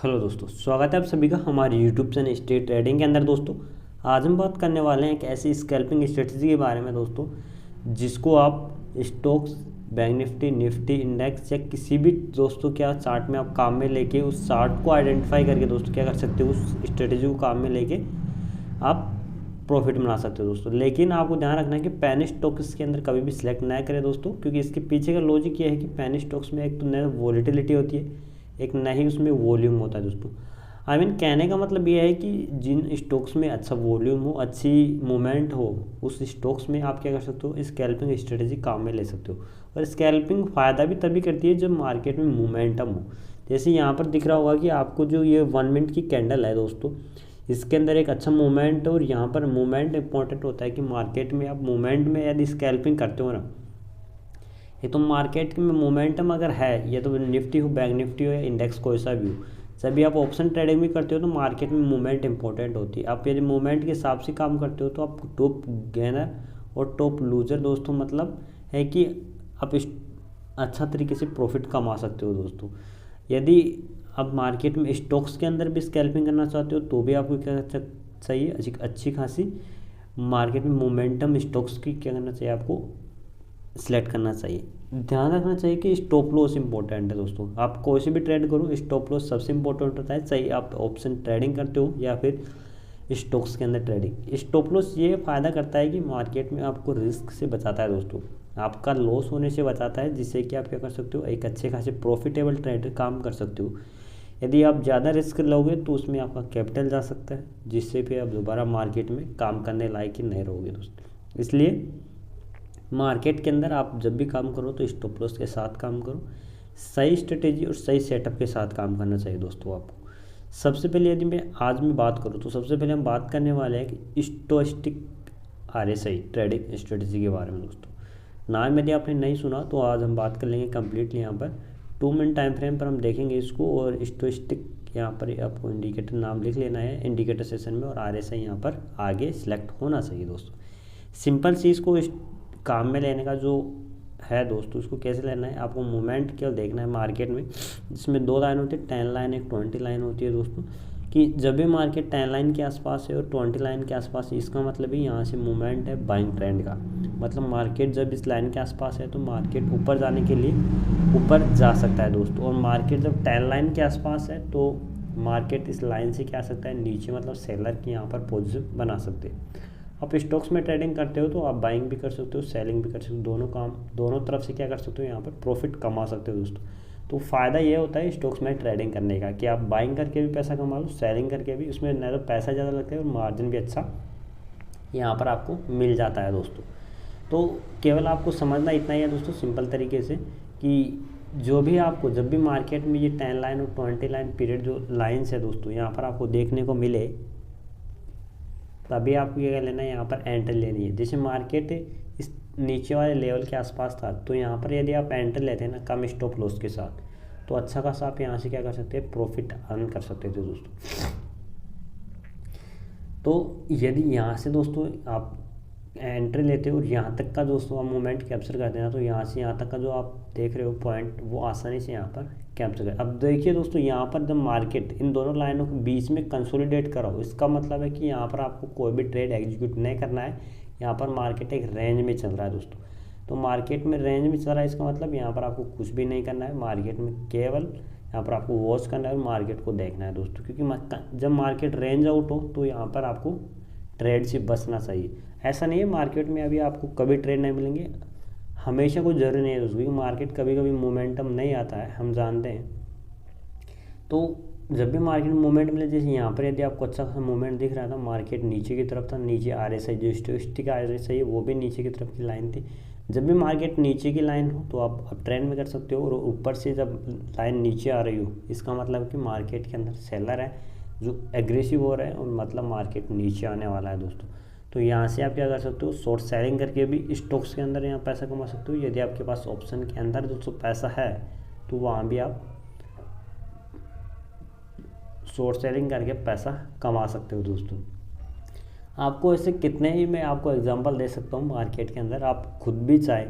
Hello दोस्तों, स्वागत है आप सभी का हमारे यूट्यूब चैनल स्टेट ट्रेडिंग के अंदर। दोस्तों आज हम बात करने वाले हैं एक ऐसी स्कैल्पिंग स्ट्रेटजी के बारे में दोस्तों, जिसको आप stocks, bank Nifty, Nifty index या किसी भी दोस्तों क्या चार्ट में आप काम में लेके उस चार्ट को आइडेंटिफाई करके दोस्तों क्या कर सकते हो, उस स्ट्रेटजी को काम में लेके आप प्रॉफिट बना सकते हो दोस्तों। लेकिन आपको ध्यान रखना है कि पेनी स्टॉक्स के अंदर कभी भी सिलेक्ट ना करें दोस्तों, क्योंकि इसके पीछे का लॉजिक ये है कि पेनी स्टॉक्स में एक तो नया वॉलेटिलिटी होती है, एक नहीं उसमें वॉल्यूम होता है दोस्तों। कहने का मतलब ये है कि जिन स्टॉक्स में अच्छा वॉल्यूम हो, अच्छी मूवमेंट हो, उस स्टॉक्स में आप क्या कर सकते हो, स्कैल्पिंग स्ट्रेटजी काम में ले सकते हो। और स्कैल्पिंग फ़ायदा भी तभी करती है जब मार्केट में मोमेंटम हो। जैसे यहाँ पर दिख रहा होगा कि आपको जो ये 1 मिनट की कैंडल है दोस्तों, इसके अंदर एक अच्छा मूवमेंट है। और यहाँ पर मूवमेंट इंपॉर्टेंट होता है कि मार्केट में आप मूवमेंट में यदि स्कैल्पिंग करते हो ना, ये तो मार्केट में मोमेंटम अगर है, ये तो निफ्टी हो, बैंक निफ्टी हो या इंडेक्स कोई सा भी हो, जब भी आप ऑप्शन ट्रेडिंग भी करते हो तो मार्केट में मूवमेंट इंपॉर्टेंट होती है। आप यदि मूवमेंट के हिसाब से काम करते हो तो आप टॉप गेनर और टॉप लूजर दोस्तों, मतलब है कि आप अच्छा तरीके से प्रॉफिट कमा सकते हो दोस्तों। यदि आप मार्केट में स्टॉक्स के अंदर भी स्कैल्पिंग करना चाहते हो तो भी आपको क्या चाहिए, अच्छी खासी मार्केट में मोमेंटम स्टॉक्स की क्या करना चाहिए, आपको सिलेक्ट करना चाहिए। ध्यान रखना चाहिए कि स्टॉप लॉस इंपॉर्टेंट है दोस्तों। आप कोई से भी ट्रेड करो, स्टॉप लॉस सबसे इंपॉर्टेंट होता है, चाहे आप ऑप्शन ट्रेडिंग करते हो या फिर स्टॉक्स के अंदर ट्रेडिंग। स्टॉप लॉस ये फ़ायदा करता है कि मार्केट में आपको रिस्क से बचाता है दोस्तों, आपका लॉस होने से बचाता है, जिससे कि आप क्या कर सकते हो, एक अच्छे खासे प्रॉफिटेबल ट्रेडर काम कर सकते हो। यदि आप ज़्यादा रिस्क लोगे तो उसमें आपका कैपिटल जा सकता है, जिससे फिर आप दोबारा मार्केट में काम करने लायक ही नहीं रहोगे दोस्तों। इसलिए मार्केट के अंदर आप जब भी काम करो तो स्टॉप लॉस के साथ काम करो, सही स्ट्रेटेजी और सही सेटअप के साथ काम करना चाहिए दोस्तों आपको। सबसे पहले यदि मैं बात करूँ तो सबसे पहले हम बात करने वाले हैं कि स्टोस्टिक RSI ट्रेडिंग स्ट्रेटेजी के बारे में दोस्तों। नाम यदि आपने नहीं सुना तो आज हम बात कर लेंगे कम्प्लीटली। यहाँ पर 2 मिनट टाइम फ्रेम पर हम देखेंगे इसको, और स्टोस्टिक यहाँ पर आपको इंडिकेटर नाम लिख लेना है इंडिकेटर सेशन में, और RSI यहाँ पर आगे सिलेक्ट होना चाहिए दोस्तों। सिंपल सी इसको काम में लेने का जो है दोस्तों, उसको कैसे लेना है, आपको मूवमेंट केवल देखना है मार्केट में, जिसमें 2 लाइन होती है, 10 लाइन, एक 20 लाइन होती है दोस्तों। कि जब भी मार्केट 10 लाइन के आसपास है और 20 लाइन के आसपास है, इसका मतलब ही यहाँ से मूवमेंट है बाइंग ट्रेंड का। मतलब मार्केट जब इस लाइन के आसपास है तो मार्केट ऊपर जाने के लिए ऊपर जा सकता है दोस्तों, और मार्केट जब 10 लाइन के आसपास है तो मार्केट इस लाइन से क्या आ सकता है, नीचे, मतलब सेलर की यहाँ पर पोजिशन बना सकते हैं। आप स्टॉक्स में ट्रेडिंग करते हो तो आप बाइंग भी कर सकते हो, सेलिंग भी कर सकते हो, दोनों तरफ से क्या कर सकते हो, यहाँ पर प्रॉफिट कमा सकते हो दोस्तों। तो फ़ायदा ये होता है स्टॉक्स में ट्रेडिंग करने का कि आप बाइंग करके भी पैसा कमा लो, सेलिंग करके भी, उसमें ना तो पैसा ज़्यादा लगता है और मार्जिन भी अच्छा यहाँ पर आपको मिल जाता है दोस्तों। तो केवल आपको समझना इतना ही है दोस्तों, सिंपल तरीके से, कि जो भी आपको जब भी मार्केट में ये 10 लाइन और 20 लाइन पीरियड जो लाइन्स है दोस्तों यहाँ पर आपको देखने को मिले, तभी आपको क्या लेना है, यहाँ पर एंट्री लेनी है। जैसे मार्केट इस नीचे वाले लेवल के आसपास था तो यहाँ पर यदि आप एंट्री लेते हैं ना कम स्टॉप लॉस के साथ, तो अच्छा खासा आप यहाँ से क्या कर सकते हैं, प्रॉफिट अर्न कर सकते थे दोस्तों। तो यदि यहाँ से दोस्तों आप एंट्री लेते हो और यहाँ तक का दोस्तों आप मोमेंट कैप्चर करते हैं ना, तो यहाँ से यहाँ तक का जो आप देख रहे हो पॉइंट, वो आसानी से यहाँ पर कैप्चर कर। अब देखिए दोस्तों, यहाँ पर जब मार्केट इन दोनों लाइनों के बीच में कंसोलिडेट करा हो, इसका मतलब है कि यहाँ पर आपको कोई भी ट्रेड एग्जीक्यूट नहीं करना है। यहाँ पर मार्केट एक रेंज में चल रहा है दोस्तों, तो मार्केट में रेंज में चल रहा है, इसका मतलब यहाँ पर आपको कुछ भी नहीं करना है मार्केट में, केवल यहाँ पर आपको वॉच करना है और मार्केट को देखना है दोस्तों। क्योंकि जब मार्केट रेंज आउट हो तो यहाँ पर आपको ट्रेड से बचना चाहिए। ऐसा नहीं है मार्केट में अभी आपको कभी ट्रेड नहीं मिलेंगे, हमेशा कोई ज़रूरी नहीं है दोस्तों, क्योंकि मार्केट कभी कभी मोमेंटम नहीं आता है, हम जानते हैं। तो जब भी मार्केट में मूवमेंट मिले, जैसे यहाँ पर यदि आपको अच्छा खासा मूवमेंट दिख रहा था, मार्केट नीचे की तरफ था, नीचे RSI जो स्टोस्टिक RSI है वो भी नीचे की तरफ की लाइन थी। जब भी मार्केट नीचे की लाइन हो तो आप ट्रेंड में कर सकते हो, और ऊपर से जब लाइन नीचे आ रही हो, इसका मतलब कि मार्केट के अंदर सेलर है जो एग्रेसिव हो रहा है, और मतलब मार्केट नीचे आने वाला है दोस्तों। तो यहाँ से आप क्या कर सकते हो, शॉर्ट सेलिंग करके भी स्टॉक्स के अंदर यहाँ पैसा कमा सकते हो। यदि आपके पास ऑप्शन के अंदर दोस्तों पैसा है तो वहाँ भी आप शॉर्ट सेलिंग करके पैसा कमा सकते हो दोस्तों। आपको ऐसे कितने ही मैं आपको एग्जांपल दे सकता हूँ मार्केट के अंदर, आप खुद भी चाहे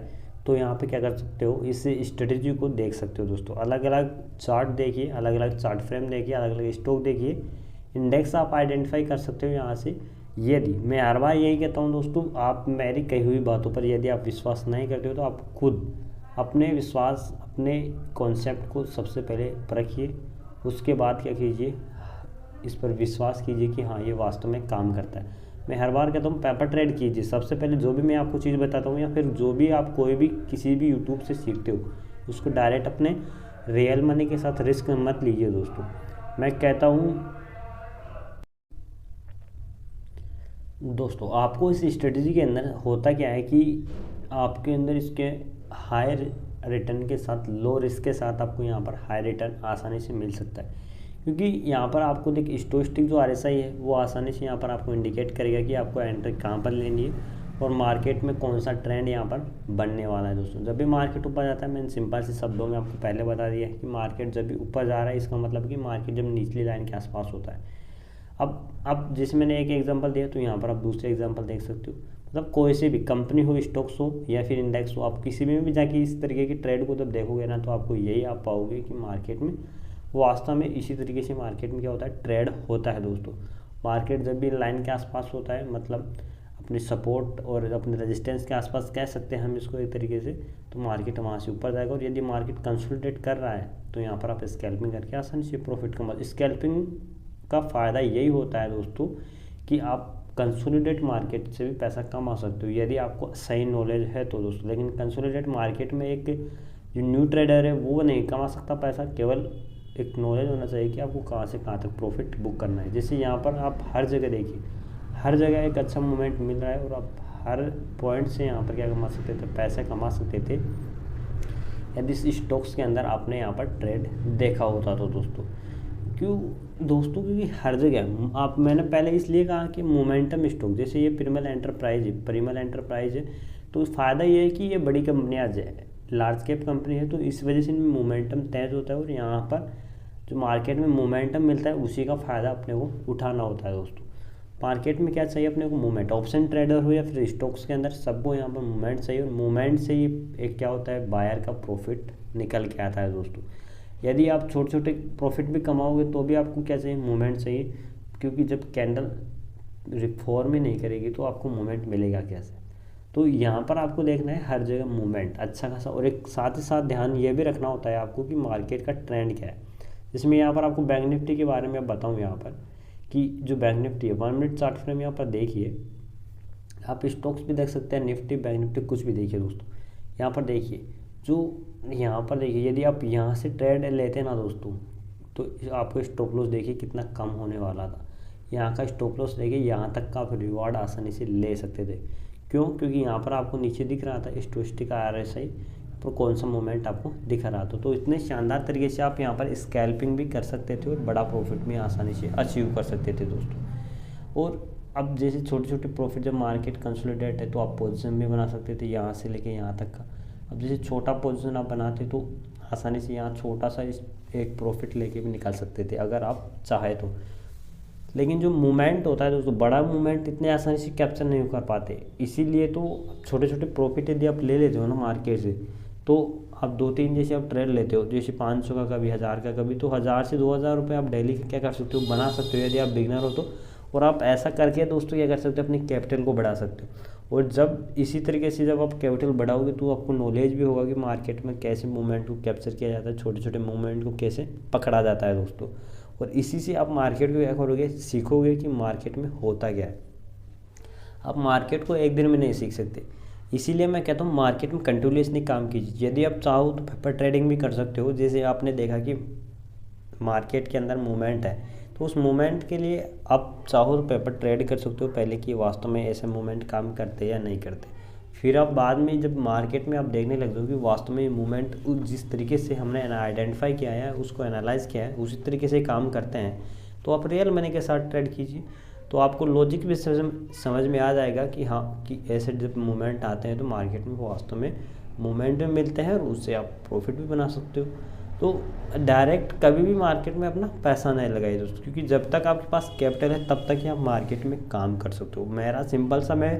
तो यहाँ पे क्या कर सकते हो, इस स्ट्रेटेजी को देख सकते हो दोस्तों। अलग अलग चार्ट देखिए, अलग अलग चार्ट फ्रेम देखिए, अलग अलग स्टॉक देखिए, इंडेक्स आप आइडेंटिफाई कर सकते हो यहाँ से। यदि मैं हर बार यही कहता हूँ दोस्तों, आप मेरी कही हुई बातों पर यदि आप विश्वास नहीं करते हो तो आप खुद अपने कॉन्सेप्ट को सबसे पहले परखिए, उसके बाद क्या कीजिए, इस पर विश्वास कीजिए कि हाँ ये वास्तव में काम करता है। मैं हर बार कहता हूँ पेपर ट्रेड कीजिए। सबसे पहले जो भी मैं आपको चीज़ बताता हूँ या फिर जो भी आप कोई भी किसी भी यूट्यूब से सीखते हो, उसको डायरेक्ट अपने रियल मनी के साथ रिस्क मत लीजिए दोस्तों। मैं कहता हूँ दोस्तों, आपको इस स्ट्रेटजी के अंदर होता क्या है कि आपके अंदर इसके हायर रिटर्न के साथ लो रिस्क के साथ आपको यहाँ पर हाई रिटर्न आसानी से मिल सकता है, क्योंकि यहाँ पर आपको देख स्टोस्टिक जो RSI है वो आसानी से यहाँ पर आपको इंडिकेट करेगा कि आपको एंट्री कहाँ पर लेनी है और मार्केट में कौन सा ट्रेंड यहाँ पर बनने वाला है दोस्तों। जब भी मार्केट ऊपर जाता है, मैंने सिंपल से शब्दों में आपको पहले बता दिया है कि मार्केट जब भी ऊपर जा रहा है इसका मतलब कि मार्केट जब निचली लाइन के आसपास होता है। अब जैसे मैंने एक एग्जांपल दिया, तो यहाँ पर आप दूसरे एग्जांपल देख सकते हो। मतलब कोई सी भी कंपनी हो, स्टॉक्स हो या फिर इंडेक्स हो, आप किसी में भी जाके इस तरीके की ट्रेड को जब देखोगे ना, तो आपको यही आप पाओगे कि मार्केट में वास्तव में इसी तरीके से मार्केट में क्या होता है, ट्रेड होता है दोस्तों। मार्केट जब भी लाइन के आसपास होता है, मतलब अपने सपोर्ट और अपने रेजिस्टेंस के आसपास कह सकते हैं हम इसको एक तरीके से, तो मार्केट वहाँ से ऊपर जाएगा। और यदि मार्केट कंसोलिडेट कर रहा है तो यहाँ पर आप स्कैल्पिंग करके आसानी से प्रॉफिट कमा। स्कैल्पिंग का फ़ायदा यही होता है दोस्तों कि आप कंसोलिडेट मार्केट से भी पैसा कमा सकते हो यदि आपको सही नॉलेज है तो दोस्तों। लेकिन कंसोलिडेट मार्केट में एक जो न्यू ट्रेडर है वो नहीं कमा सकता पैसा, केवल एक नॉलेज होना चाहिए कि आपको कहाँ से कहाँ तक प्रॉफिट बुक करना है। जैसे यहाँ पर आप हर जगह देखिए, हर जगह एक अच्छा मोमेंट मिल रहा है और आप हर पॉइंट से यहाँ पर क्या कमा सकते थे, पैसे कमा सकते थे यदि इस स्टॉक्स के अंदर आपने यहाँ पर ट्रेड देखा होता तो दोस्तों। क्यों दोस्तों, क्योंकि हर जगह आप, मैंने पहले इसलिए कहा कि मोमेंटम स्टॉक, जैसे ये परिमल एंटरप्राइज है, तो फ़ायदा ये है कि ये बड़ी कंपनियाँ लार्ज कैप कंपनी है, तो इस वजह से इनमें मोमेंटम तेज होता है और यहाँ पर जो मार्केट में मोमेंटम मिलता है उसी का फ़ायदा अपने को उठाना होता है दोस्तों। मार्केट में क्या चाहिए अपने को, मूवमेंट। ऑप्शन ट्रेडर हो या फिर स्टॉक्स के अंदर, सबको यहाँ पर मूवमेंट चाहिए और मूवमेंट से ही एक क्या होता है, बायर का प्रॉफिट निकल के आता है दोस्तों। यदि आप छोटे छोटे प्रॉफिट भी कमाओगे तो भी आपको क्या चाहिए, मूवमेंट चाहिए, क्योंकि जब कैंडल रिफॉर्म ही नहीं करेगी तो आपको मूवमेंट मिलेगा कैसे। तो यहाँ पर आपको देखना है हर जगह मूवमेंट अच्छा खासा, और एक साथ ही साथ ध्यान ये भी रखना होता है आपको कि मार्केट का ट्रेंड क्या है। जिसमें यहाँ पर आपको बैंक निफ्टी के बारे में बताऊँ यहाँ पर कि जो बैंक निफ्टी है 1 मिनट चार्ट फ्रेम यहाँ पर देखिए, आप स्टॉक्स भी देख सकते हैं, निफ्टी बैंक निफ्टी कुछ भी देखिए दोस्तों। यहाँ पर देखिए, जो यहाँ पर देखिए, यदि आप यहाँ से ट्रेड लेते ना दोस्तों तो आपको स्टॉप लॉस देखिए कितना कम होने वाला था। यहाँ का स्टॉप लॉस देखिए, यहाँ तक का आप रिवॉर्ड आसानी से ले सकते थे। क्यों? क्योंकि यहाँ पर आपको नीचे दिख रहा था स्टोस्टिक RSI पर कौन सा मोमेंट आपको दिख रहा था। तो इतने शानदार तरीके से आप यहाँ पर स्कैल्पिंग भी कर सकते थे और बड़ा प्रॉफिट भी आसानी से अचीव कर सकते थे दोस्तों। और अब जैसे छोटे छोटे प्रॉफिट, जब मार्केट कंसोलिडेट है तो आप पोजीशन भी बना सकते थे यहाँ से लेके यहाँ तक का। अब जैसे छोटा पोजीशन आप बनाते तो आसानी से यहाँ छोटा सा एक प्रॉफिट लेके भी निकाल सकते थे अगर आप चाहे तो। लेकिन जो मूवमेंट होता है दोस्तों, बड़ा मूवमेंट इतने आसानी से कैप्चर नहीं कर पाते, इसीलिए तो छोटे छोटे प्रॉफिट यदि आप ले लेते हो ना मार्केट से, तो आप 2-3 जैसे आप ट्रेड लेते हो, जैसे 500 का कभी 1000 का कभी, तो 1000 से 2000 रुपये आप डेली क्या कर सकते हो, बना सकते हो यदि आप बिगनर हो तो। और आप ऐसा करके दोस्तों क्या कर सकते हो, अपनी कैपिटल को बढ़ा सकते हो। और जब इसी तरीके से जब आप कैपिटल बढ़ाओगे तो आपको नॉलेज भी होगा कि मार्केट में कैसे मूवमेंट को कैप्चर किया जाता है, छोटे छोटे मूवमेंट को कैसे पकड़ा जाता है दोस्तों। और इसी से आप मार्केट को क्या करोगे, सीखोगे कि मार्केट में होता क्या है। आप मार्केट को एक दिन में नहीं सीख सकते, इसीलिए मैं कहता हूँ मार्केट में कंटिन्यूसली काम कीजिए। यदि आप चाहो तो पेपर ट्रेडिंग भी कर सकते हो। जैसे आपने देखा कि मार्केट के अंदर मूवमेंट है, तो उस मूवमेंट के लिए आप चाहो तो पेपर ट्रेड कर सकते हो पहले कि वास्तव में ऐसे मूवमेंट काम करते या नहीं करते। फिर आप बाद में जब मार्केट में आप देखने लग जाओ कि वास्तव में मूवमेंट जिस तरीके से हमने आइडेंटिफाई किया है, उसको एनालाइज किया है, उसी तरीके से काम करते हैं, तो आप रियल मनी के साथ ट्रेड कीजिए। तो आपको लॉजिक भी समझ में आ जाएगा कि हाँ, कि ऐसे जब मूवमेंट आते हैं तो मार्केट में वास्तव में मूवमेंट भी मिलते हैं और उससे आप प्रॉफिट भी बना सकते हो। तो डायरेक्ट कभी भी मार्केट में अपना पैसा नहीं लगाइए दोस्तों, क्योंकि जब तक आपके पास कैपिटल है तब तक ही आप मार्केट में काम कर सकते हो। मेरा सिंपल सा मैं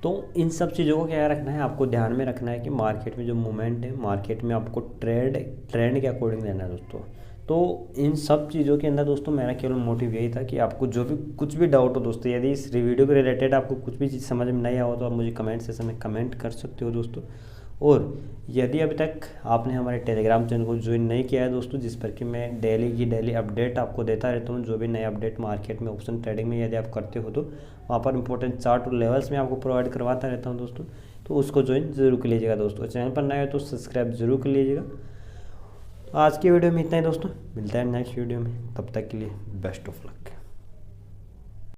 तो इन सब चीज़ों को क्या रखना है, आपको ध्यान में रखना है कि मार्केट में जो मूवमेंट है, मार्केट में आपको ट्रेंड के अकॉर्डिंग लेना है दोस्तों। तो इन सब चीज़ों के अंदर दोस्तों मेरा केवल मोटिव यही था कि आपको जो भी कुछ भी डाउट हो दोस्तों, यदि इस वीडियो के रिलेटेड आपको कुछ भी चीज़ समझ में नहीं आया हो तो आप मुझे कमेंट सेक्शन में कमेंट कर सकते हो दोस्तों। और यदि अभी तक आपने हमारे टेलीग्राम चैनल को ज्वाइन नहीं किया है दोस्तों, जिस पर कि मैं डेली की डेली अपडेट आपको देता रहता हूँ, जो भी नए अपडेट मार्केट में ऑप्शन ट्रेडिंग में यदि आप करते हो तो वहाँ पर इंपॉर्टेंट चार्ट और लेवल्स में आपको प्रोवाइड करवाता रहता हूँ दोस्तों। तो उसको ज्वाइन जरूर कर लीजिएगा दोस्तों। चैनल पर नए हो तो सब्सक्राइब जरूर कर लीजिएगा। आज की वीडियो में इतना ही दोस्तों, मिलता है नेक्स्ट वीडियो में, तब तक के लिए बेस्ट ऑफ लक।